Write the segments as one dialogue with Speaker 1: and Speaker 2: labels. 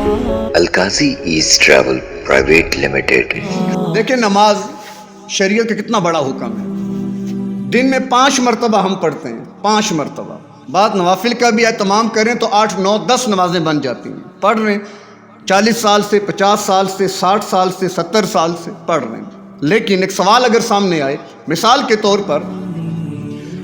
Speaker 1: القاضی as travel private limited.
Speaker 2: دیکھیں نماز شریعت کا کتنا بڑا حکم ہے۔ دن میں 5 مرتبہ ہم پڑھتے ہیں، 5 مرتبہ۔ بعد نوافل کا بھی اہتمام کریں تو 8 9 10 نمازیں بن جاتی ہیں۔ پڑھ رہے ہیں 40 سال سے، 50 سال سے، 60 سال سے، 70 سال سے پڑھ رہے ہیں۔ لیکن ایک سوال اگر سامنے آئے، مثال کے طور پر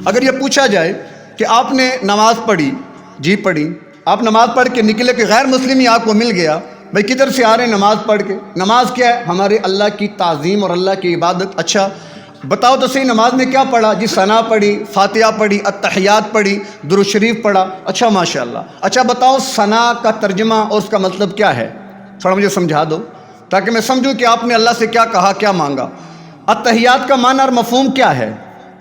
Speaker 2: اگر یہ پوچھا جائے کہ آپ نے نماز پڑھی، جی پڑھی، آپ نماز پڑھ کے نکلے کہ غیر مسلم ہی آپ کو مل گیا، بھائی کدھر سے آ رہے ہیں نماز پڑھ کے؟ نماز کیا ہے؟ ہمارے اللہ کی تعظیم اور اللہ کی عبادت۔ اچھا بتاؤ تو صحیح، نماز میں کیا پڑھا؟ جی ثنا پڑھی، فاتحہ پڑھی، التحیات پڑھی، درود شریف پڑھا۔ اچھا ماشاءاللہ۔ اچھا بتاؤ ثنا کا ترجمہ اور اس کا مطلب کیا ہے؟ تھوڑا مجھے سمجھا دو تاکہ میں سمجھوں کہ آپ نے اللہ سے کیا کہا، کیا مانگا۔ التحیات کا معنی اور مفہوم کیا ہے؟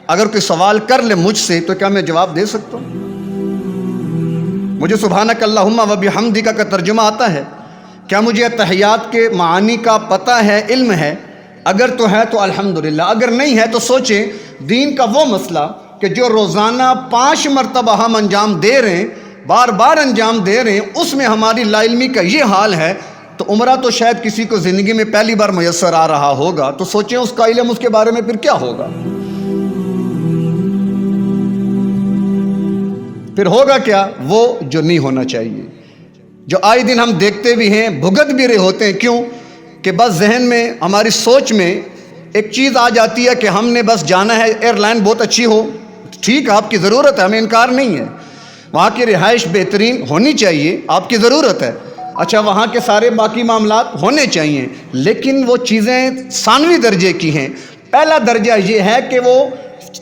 Speaker 2: اگر کوئی سوال کر لے مجھ سے تو کیا میں جواب دے سکتا ہوں؟ مجھے سبحانک اللہم و بحمدک کا ترجمہ آتا ہے؟ کیا مجھے التحیات کے معانی کا پتہ ہے، علم ہے؟ اگر تو ہے تو الحمدللہ، اگر نہیں ہے تو سوچیں دین کا وہ مسئلہ کہ جو روزانہ 5 مرتبہ ہم انجام دے رہے ہیں، بار بار انجام دے رہے ہیں، اس میں ہماری لا علمی کا یہ حال ہے تو عمرہ تو شاید کسی کو زندگی میں پہلی بار میسر آ رہا ہوگا، تو سوچیں اس کا علم اس کے بارے میں پھر کیا ہوگا؟ پھر ہوگا کیا؟ وہ جو نہیں ہونا چاہیے، جو آئے دن ہم دیکھتے بھی ہیں، بھگت بھی رہے ہوتے ہیں۔ کیوں کہ بس ذہن میں، ہماری سوچ میں ایک چیز آ جاتی ہے کہ ہم نے بس جانا ہے، ایئر لائن بہت اچھی ہو، ٹھیک ہے آپ کی ضرورت ہے، ہمیں انکار نہیں ہے، وہاں کی رہائش بہترین ہونی چاہیے، آپ کی ضرورت ہے، اچھا وہاں کے سارے باقی معاملات ہونے چاہیے، لیکن وہ چیزیں ثانوی درجے کی ہیں۔ پہلا درجہ یہ ہے کہ وہ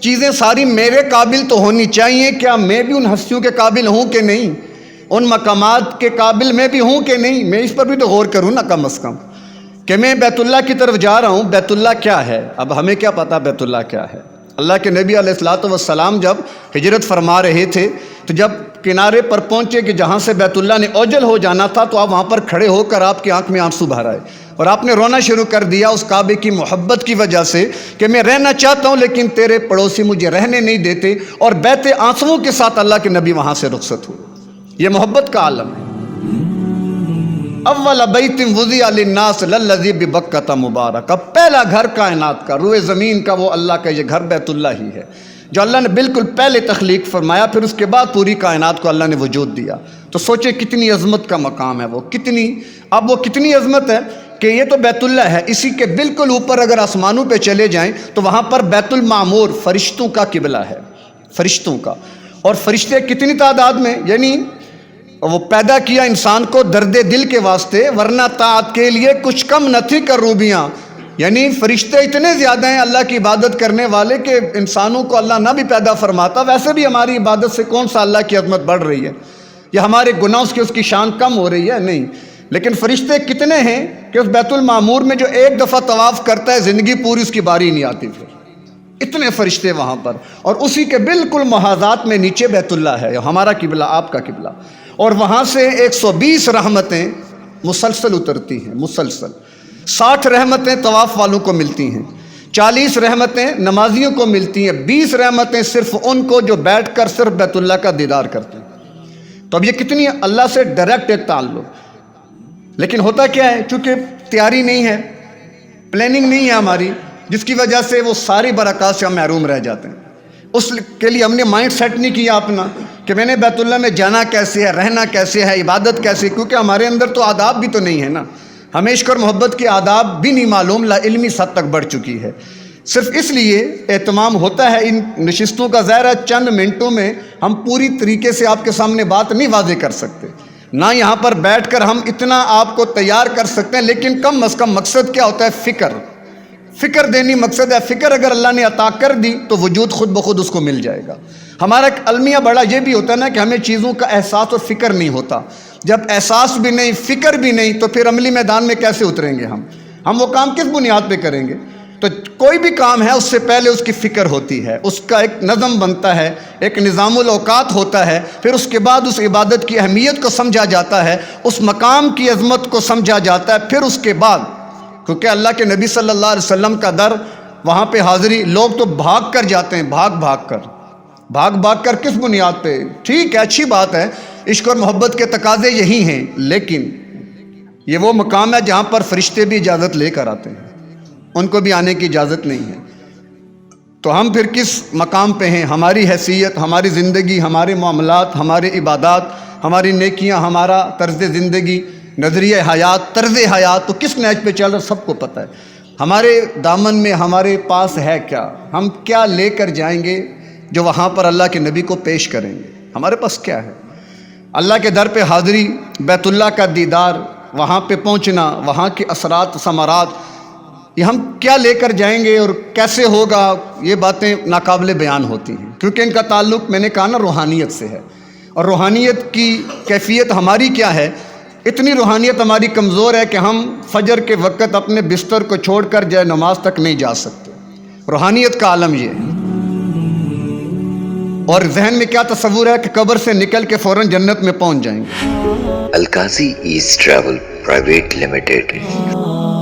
Speaker 2: چیزیں ساری میرے قابل تو ہونی چاہیے، کیا میں بھی ان ہستیوں کے قابل ہوں کہ نہیں، ان مقامات کے قابل میں بھی ہوں کہ نہیں، میں اس پر بھی تو غور کروں نا کم از کم، کہ میں بیت اللہ کی طرف جا رہا ہوں، بیت اللہ کیا ہے؟ اب ہمیں کیا پتا بیت اللہ کیا ہے؟ اللہ کے نبی علیہ الصلوۃ والسلام جب ہجرت فرما رہے تھے تو جب کنارے پر پہنچے کہ جہاں سے بیت اللہ نے اوجل ہو جانا تھا، تو آپ وہاں پر کھڑے ہو کر آپ کی آنکھ میں آنسو بھر آئے اور آپ نے رونا شروع کر دیا اس کعبے کی محبت کی وجہ سے کہ میں رہنا چاہتا ہوں لیکن تیرے پڑوسی مجھے رہنے نہیں دیتے، اور بیت آنسوؤں کے ساتھ اللہ کے نبی وہاں سے رخصت ہوئے۔ یہ محبت کا عالم ہے۔ اول بیت وضع للناس للذی ببکۃ مبارک، اب پہلا گھر کائنات کا، روئے زمین کا، وہ اللہ کا یہ گھر بیت اللہ ہی ہے جو اللہ نے بالکل پہلے تخلیق فرمایا، پھر اس کے بعد پوری کائنات کو اللہ نے وجود دیا۔ تو سوچیں کتنی عظمت کا مقام ہے وہ، اب وہ کتنی عظمت ہے کہ یہ تو بیت اللہ ہے، اسی کے بالکل اوپر اگر آسمانوں پہ چلے جائیں تو وہاں پر بیت المعمور فرشتوں کا قبلہ ہے، فرشتوں کا، اور فرشتے کتنی تعداد میں، یعنی وہ پیدا کیا انسان کو درد دل کے واسطے، ورنہ طاعت کے لیے کچھ کم نہ تھی کروبیاں، یعنی فرشتے اتنے زیادہ ہیں اللہ کی عبادت کرنے والے کہ انسانوں کو اللہ نہ بھی پیدا فرماتا، ویسے بھی ہماری عبادت سے کون سا اللہ کی عظمت بڑھ رہی ہے، یا ہمارے گناہوں سے اس کی شان کم ہو رہی ہے؟ نہیں، لیکن فرشتے کتنے ہیں کہ اس بیت المعمور میں جو ایک دفعہ طواف کرتا ہے زندگی پوری اس کی باری نہیں آتی، پھر اتنے فرشتے وہاں پر، اور اسی کے بالکل محاذات میں نیچے بیت اللہ ہے، ہمارا قبلہ، آپ کا قبلہ، اور وہاں سے 120 رحمتیں مسلسل اترتی ہیں، مسلسل 60 رحمتیں طواف والوں کو ملتی ہیں، 40 رحمتیں نمازیوں کو ملتی ہیں، 20 رحمتیں صرف ان کو جو بیٹھ کر صرف بیت اللہ کا دیدار کرتے ہیں۔ تو اب یہ کتنی اللہ سے ڈائریکٹ ایک تعلق، لیکن ہوتا کیا ہے، چونکہ تیاری نہیں ہے، پلاننگ نہیں ہے ہماری، جس کی وجہ سے وہ ساری برکات سے ہم محروم رہ جاتے ہیں۔ اس کے لیے ہم نے مائنڈ سیٹ نہیں کیا اپنا کہ میں نے بیت اللہ میں جانا کیسے ہے، رہنا کیسے ہے، عبادت کیسے، کیونکہ ہمارے اندر تو آداب بھی تو نہیں ہے نا، ہمیں عشق اور محبت کے آداب بھی نہیں معلوم، لا علمی حد تک بڑھ چکی ہے۔ صرف اس لیے اہتمام ہوتا ہے ان نشستوں کا، ظاہر ہے چند منٹوں میں ہم پوری طریقے سے آپ کے سامنے بات نہیں واضح کر سکتے، نہ یہاں پر بیٹھ کر ہم اتنا آپ کو تیار کر سکتے ہیں، لیکن کم از کم مقصد کیا ہوتا ہے؟ فکر دینی مقصد ہے۔ فکر اگر اللہ نے عطا کر دی تو وجود خود بخود اس کو مل جائے گا۔ ہمارا ایک المیہ بڑا یہ بھی ہوتا ہے نا کہ ہمیں چیزوں کا احساس اور فکر نہیں ہوتا، جب احساس بھی نہیں، فکر بھی نہیں، تو پھر عملی میدان میں کیسے اتریں گے ہم وہ کام کس بنیاد پہ کریں گے؟ تو کوئی بھی کام ہے اس سے پہلے اس کی فکر ہوتی ہے، اس کا ایک نظم بنتا ہے، ایک نظام الاوقات ہوتا ہے، پھر اس کے بعد اس عبادت کی اہمیت کو سمجھا جاتا ہے، اس مقام کی عظمت کو سمجھا جاتا ہے، پھر اس کے بعد، کیونکہ اللہ کے نبی صلی اللہ علیہ وسلم کا در وہاں پہ حاضری، لوگ تو بھاگ کر جاتے ہیں، بھاگ کر کس بنیاد پہ؟ ٹھیک ہے، اچھی بات ہے، عشق اور محبت کے تقاضے یہی ہیں، لیکن یہ وہ مقام ہے جہاں پر فرشتے بھی اجازت لے کر آتے ہیں، ان کو بھی آنے کی اجازت نہیں ہے۔ تو ہم پھر کس مقام پہ ہیں؟ ہماری حیثیت، ہماری زندگی، ہمارے معاملات، ہمارے عبادات، ہماری نیکیاں، ہمارا طرز زندگی، نظریہ حیات، طرز حیات تو کس نیچ پہ چل رہا سب کو پتہ ہے۔ ہمارے دامن میں ہمارے پاس ہے کیا؟ ہم کیا لے کر جائیں گے جو وہاں پر اللہ کے نبی کو پیش کریں گے؟ ہمارے پاس کیا ہے؟ اللہ کے در پہ حاضری، بیت اللہ کا دیدار، وہاں پہ پہنچنا، وہاں کے اثرات ثمرات، یہ ہم کیا لے کر جائیں گے اور کیسے ہوگا؟ یہ باتیں ناقابل بیان ہوتی ہیں، کیونکہ ان کا تعلق میں نے کہا نا روحانیت سے ہے۔ اور روحانیت کی کیفیت ہماری کیا ہے؟ اتنی روحانیت ہماری کمزور ہے کہ ہم فجر کے وقت اپنے بستر کو چھوڑ کر جائے نماز تک نہیں جا سکتے۔ روحانیت کا عالم یہ ہے۔ اور ذہن میں کیا تصور ہے کہ قبر سے نکل کے فوراً جنت میں پہنچ جائیں گے۔
Speaker 1: Al-Qazi East Travel Private Limited.